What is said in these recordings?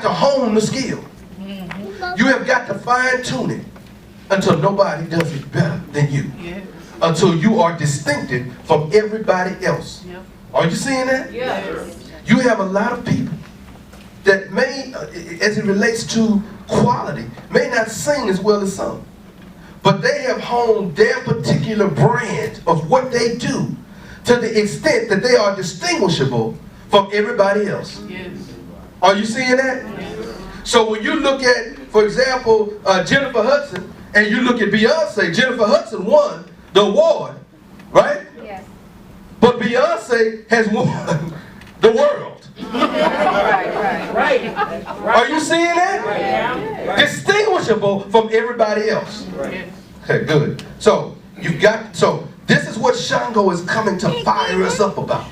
got to hone the skill. You have got to fine tune it until nobody does it better than you. Until you are distinctive from everybody else. Are you seeing that? You have a lot of people that may, as it relates to quality, may not sing as well as some. But they have honed their particular brand of what they do to the extent that they are distinguishable from everybody else. Are you seeing that? So when you look at, for example, Jennifer Hudson, and you look at Beyonce, Jennifer Hudson won the award, right? Yes. But Beyonce has won the world. Right. Are you seeing that? Distinguishable from everybody else. Okay, good. So this is what Shango is coming to fire us up about.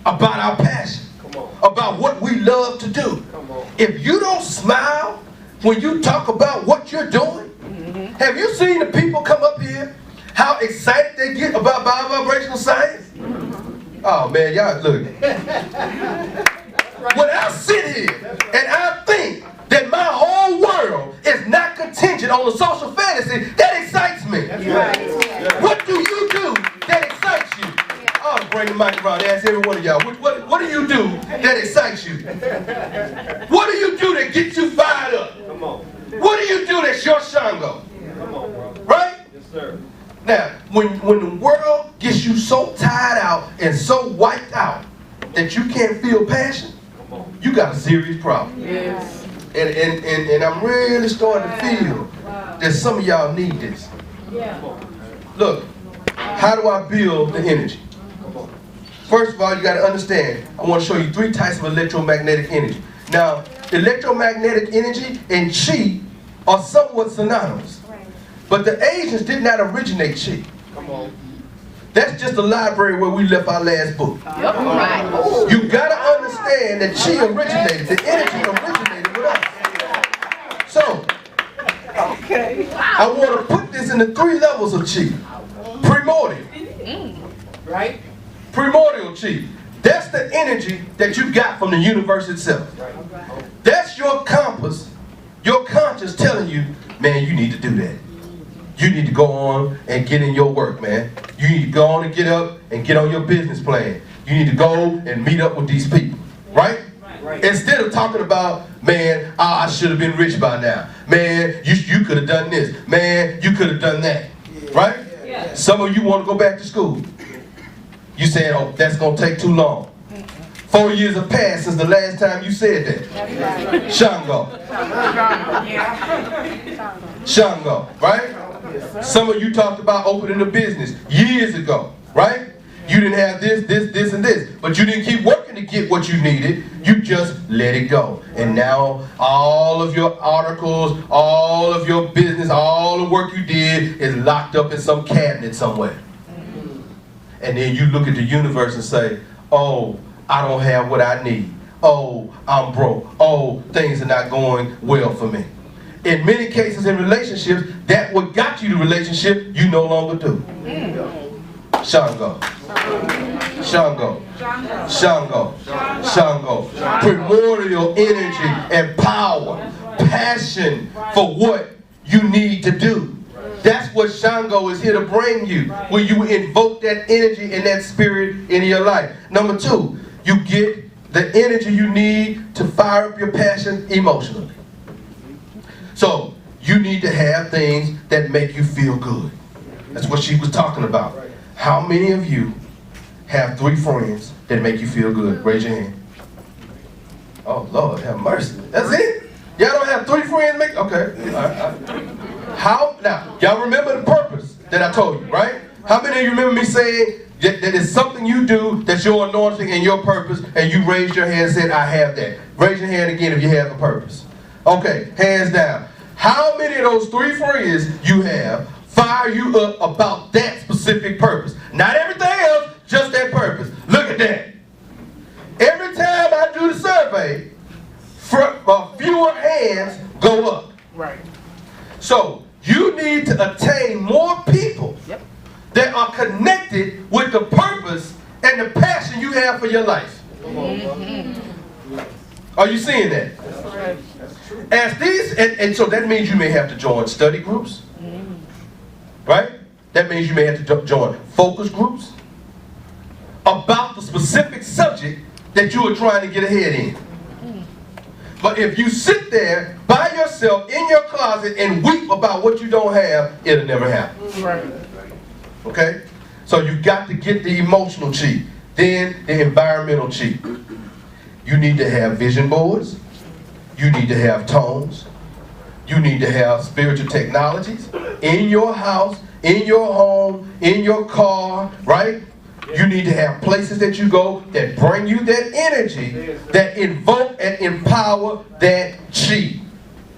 About our passion. About what we love to do. If you don't smile when you talk about what you're doing, have you seen the people come up here, how excited they get about biovibrational science? Oh man, y'all look. When I sit here and I think that my whole world is not contingent on a social fantasy, that excites me. What do you do that excites you? I'll bring the mic around and ask every one of y'all, what do you do that excites you? What do you do that gets you fired up? What do you do that's your Shango? Right? Yes, sir. Now, when the world gets you so tired out and so wiped out that you can't feel passion, you got a serious problem. Yes. And I'm really starting to feel that some of y'all need this. Look, how do I build the energy? First of all, you got to understand, I want to show you 3 types of electromagnetic energy. Now, electromagnetic energy and chi are somewhat synonymous. But the Asians did not originate chi. That's just the library where we left our last book. You got to understand that chi originated, the energy originated with us. So, I want to put this in the 3 levels of chi. Primordial. Right? Primordial chi. That's the energy that you got from the universe itself. That's your compass, your conscience telling you, man, you need to do that. You need to go on and get in your work, man. You need to go on and get up and get on your business plan. You need to go and meet up with these people, right? Instead of talking about, man, I should have been rich by now. Man, you could have done this. Man, you could have done that, right? Some of you want to go back to school. You saying, oh, that's going to take too long. 4 years have passed since the last time you said that. Shango. Shango, right? Some of you talked about opening a business years ago, right? You didn't have this, and this. But you didn't keep working to get what you needed. You just let it go. And now all of your articles, all of your business, all the work you did is locked up in some cabinet somewhere. And then you look at the universe and say, oh, I don't have what I need. Oh, I'm broke. Oh, things are not going well for me. In many cases in relationships, that what got you the relationship, you no longer do. Shango. Shango. Shango. Shango. Primordial energy and power. Passion for what you need to do. That's what Shango is here to bring you. When you invoke that energy and that spirit in your life. Number 2, you get the energy you need to fire up your passion emotionally. So, you need to have things that make you feel good. That's what she was talking about. How many of you have 3 friends that make you feel good? Raise your hand. Oh, Lord, have mercy. That's it? Y'all don't have 3 friends make? Okay. All right. How, now, y'all remember the purpose that I told you, right? How many of you remember me saying that is something you do that's your anointing and your purpose, and you raised your hand and said, I have that? Raise your hand again if you have a purpose. Okay, hands down. How many of those 3 friends you have fire you up about that specific purpose? Not everything else, just that purpose. Look at that. Every time I do the survey, fewer hands go up. Right. So, you need to attain more people that are connected with the purpose and the passion you have for your life. Are you seeing that? As these, and so that means you may have to join study groups, right? That means you may have to join focus groups about the specific subject that you are trying to get ahead in. But if you sit there by yourself in your closet and weep about what you don't have, it'll never happen. Right. Okay? So you got to get the emotional cheat, then the environmental cheat. You need to have vision boards. You need to have tones. You need to have spiritual technologies in your house, in your home, in your car, right? You need to have places that you go that bring you that energy, that invoke and empower that chi.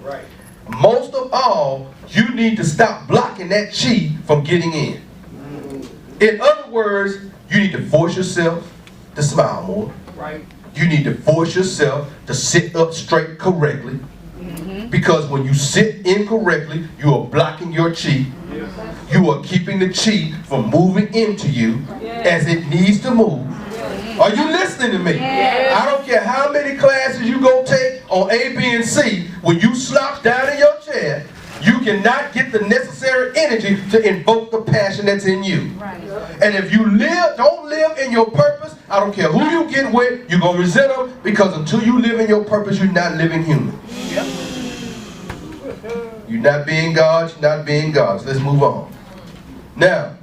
Right. Most of all, you need to stop blocking that chi from getting in. In other words, you need to force yourself to smile more. Right. You need to force yourself to sit up straight correctly. Because when you sit incorrectly, you are blocking your chi. You are keeping the chi from moving into you as it needs to move. Are you listening to me? I don't care how many classes you go take on A, B, and C. When you slouch down in your chair, you cannot get the necessary energy to invoke the passion that's in you. And if you don't live in your purpose, I don't care who you get with, you're going to resent them, because until you live in your purpose, you're not living human. You're not being God, you're not being God. So let's move on. Now,